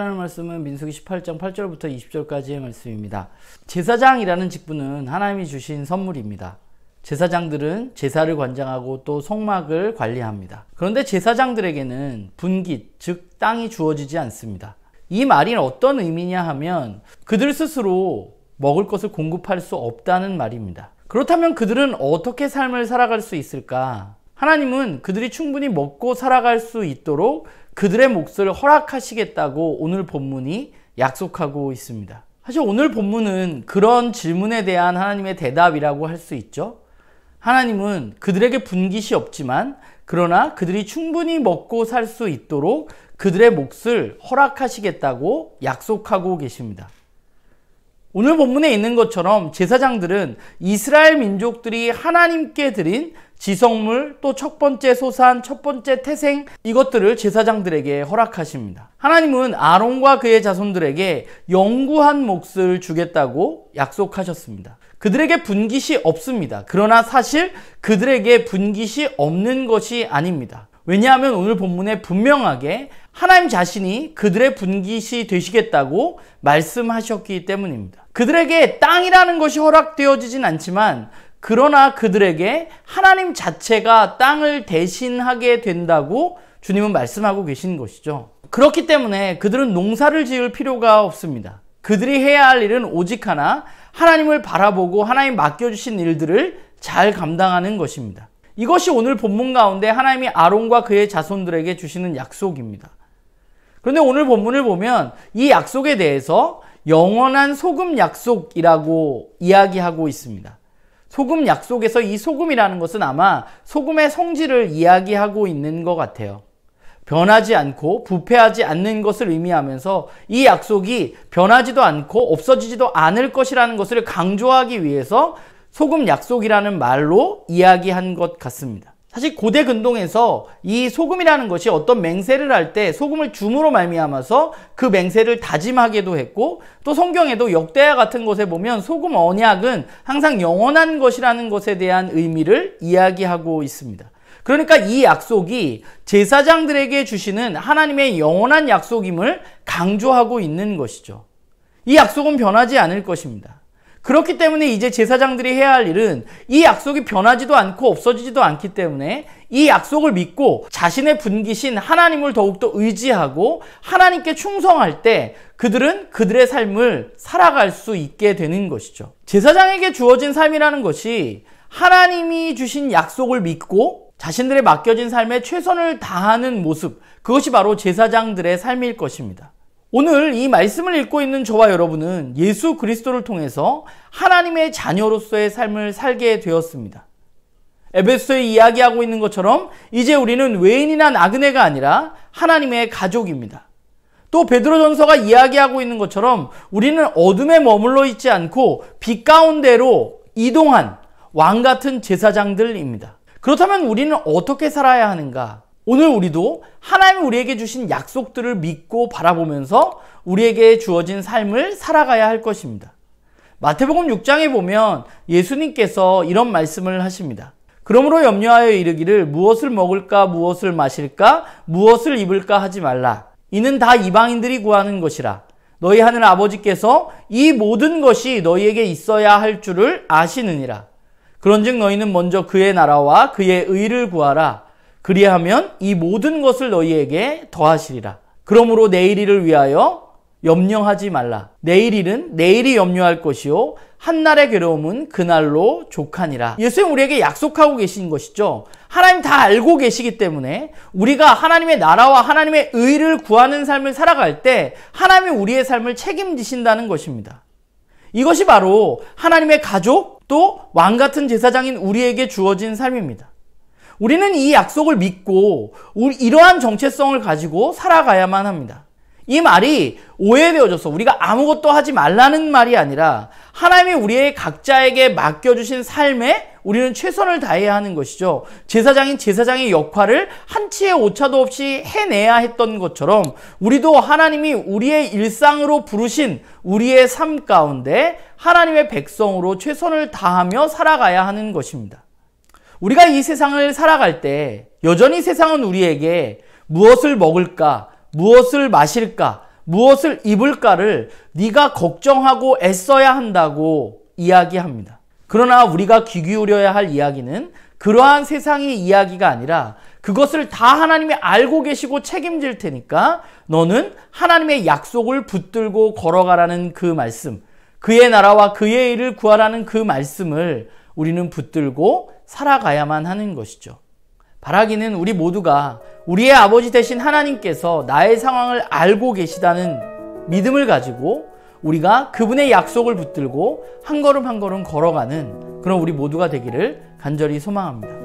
확인하는 말씀은 민수기 18장 8절부터 20절까지의 말씀입니다. 제사장이라는 직분은 하나님이 주신 선물입니다. 제사장들은 제사를 관장하고 또 성막을 관리합니다. 그런데 제사장들에게는 분깃, 즉 땅이 주어지지 않습니다. 이 말이 어떤 의미냐 하면 그들 스스로 먹을 것을 공급할 수 없다는 말입니다. 그렇다면 그들은 어떻게 삶을 살아갈 수 있을까? 하나님은 그들이 충분히 먹고 살아갈 수 있도록 그들의 몫을 허락하시겠다고 오늘 본문이 약속하고 있습니다. 사실 오늘 본문은 그런 질문에 대한 하나님의 대답이라고 할 수 있죠. 하나님은 그들에게 분깃이 없지만 그러나 그들이 충분히 먹고 살 수 있도록 그들의 몫을 허락하시겠다고 약속하고 계십니다. 오늘 본문에 있는 것처럼 제사장들은 이스라엘 민족들이 하나님께 드린 지성물, 또 첫 번째 소산, 첫 번째 태생, 이것들을 제사장들에게 허락하십니다. 하나님은 아론과 그의 자손들에게 영구한 몫을 주겠다고 약속하셨습니다. 그들에게 분깃이 없습니다. 그러나 사실 그들에게 분깃이 없는 것이 아닙니다. 왜냐하면 오늘 본문에 분명하게 하나님 자신이 그들의 분깃이 되시겠다고 말씀하셨기 때문입니다. 그들에게 땅이라는 것이 허락되어지진 않지만 그러나 그들에게 하나님 자체가 땅을 대신하게 된다고 주님은 말씀하고 계신 것이죠. 그렇기 때문에 그들은 농사를 지을 필요가 없습니다. 그들이 해야 할 일은 오직 하나, 하나님을 바라보고 하나님 맡겨주신 일들을 잘 감당하는 것입니다. 이것이 오늘 본문 가운데 하나님이 아론과 그의 자손들에게 주시는 약속입니다. 그런데 오늘 본문을 보면 이 약속에 대해서 영원한 소금 약속이라고 이야기하고 있습니다. 소금 약속에서 이 소금이라는 것은 아마 소금의 성질을 이야기하고 있는 것 같아요. 변하지 않고 부패하지 않는 것을 의미하면서 이 약속이 변하지도 않고 없어지지도 않을 것이라는 것을 강조하기 위해서 소금 약속이라는 말로 이야기한 것 같습니다. 사실 고대 근동에서 이 소금이라는 것이 어떤 맹세를 할 때 소금을 줌으로 말미암아서 그 맹세를 다짐하기도 했고, 또 성경에도 역대하 같은 것에 보면 소금 언약은 항상 영원한 것이라는 것에 대한 의미를 이야기하고 있습니다. 그러니까 이 약속이 제사장들에게 주시는 하나님의 영원한 약속임을 강조하고 있는 것이죠. 이 약속은 변하지 않을 것입니다. 그렇기 때문에 이제 제사장들이 해야 할 일은 이 약속이 변하지도 않고 없어지지도 않기 때문에 이 약속을 믿고 자신의 분깃인 하나님을 더욱더 의지하고 하나님께 충성할 때 그들은 그들의 삶을 살아갈 수 있게 되는 것이죠. 제사장에게 주어진 삶이라는 것이 하나님이 주신 약속을 믿고 자신들의 맡겨진 삶에 최선을 다하는 모습, 그것이 바로 제사장들의 삶일 것입니다. 오늘 이 말씀을 읽고 있는 저와 여러분은 예수 그리스도를 통해서 하나님의 자녀로서의 삶을 살게 되었습니다. 에베소에 이야기하고 있는 것처럼 이제 우리는 외인이나 나그네가 아니라 하나님의 가족입니다. 또 베드로전서가 이야기하고 있는 것처럼 우리는 어둠에 머물러 있지 않고 빛 가운데로 이동한 왕 같은 제사장들입니다. 그렇다면 우리는 어떻게 살아야 하는가? 오늘 우리도 하나님이 우리에게 주신 약속들을 믿고 바라보면서 우리에게 주어진 삶을 살아가야 할 것입니다. 마태복음 6장에 보면 예수님께서 이런 말씀을 하십니다. 그러므로 염려하여 이르기를 무엇을 먹을까 무엇을 마실까 무엇을 입을까 하지 말라. 이는 다 이방인들이 구하는 것이라. 너희 하늘 아버지께서 이 모든 것이 너희에게 있어야 할 줄을 아시느니라. 그런즉 너희는 먼저 그의 나라와 그의 의를 구하라. 그리하면 이 모든 것을 너희에게 더하시리라. 그러므로 내일 일을 위하여 염려하지 말라. 내일 일은 내일이 염려할 것이요 한날의 괴로움은 그날로 족하니라. 예수님 우리에게 약속하고 계신 것이죠. 하나님 다 알고 계시기 때문에 우리가 하나님의 나라와 하나님의 의를 구하는 삶을 살아갈 때 하나님이 우리의 삶을 책임지신다는 것입니다. 이것이 바로 하나님의 가족 또 왕같은 제사장인 우리에게 주어진 삶입니다. 우리는 이 약속을 믿고 이러한 정체성을 가지고 살아가야만 합니다. 이 말이 오해되어져서 우리가 아무것도 하지 말라는 말이 아니라 하나님이 우리의 각자에게 맡겨주신 삶에 우리는 최선을 다해야 하는 것이죠. 제사장인 제사장의 역할을 한치의 오차도 없이 해내야 했던 것처럼 우리도 하나님이 우리의 일상으로 부르신 우리의 삶 가운데 하나님의 백성으로 최선을 다하며 살아가야 하는 것입니다. 우리가 이 세상을 살아갈 때 여전히 세상은 우리에게 무엇을 먹을까, 무엇을 마실까, 무엇을 입을까를 네가 걱정하고 애써야 한다고 이야기합니다. 그러나 우리가 귀 기울여야 할 이야기는 그러한 세상의 이야기가 아니라 그것을 다 하나님이 알고 계시고 책임질 테니까 너는 하나님의 약속을 붙들고 걸어가라는 그 말씀, 그의 나라와 그의 일을 구하라는 그 말씀을 우리는 붙들고 살아가야만 하는 것이죠. 바라기는 우리 모두가 우리의 아버지 되신 하나님께서 나의 상황을 알고 계시다는 믿음을 가지고 우리가 그분의 약속을 붙들고 한 걸음 한 걸음 걸어가는 그런 우리 모두가 되기를 간절히 소망합니다.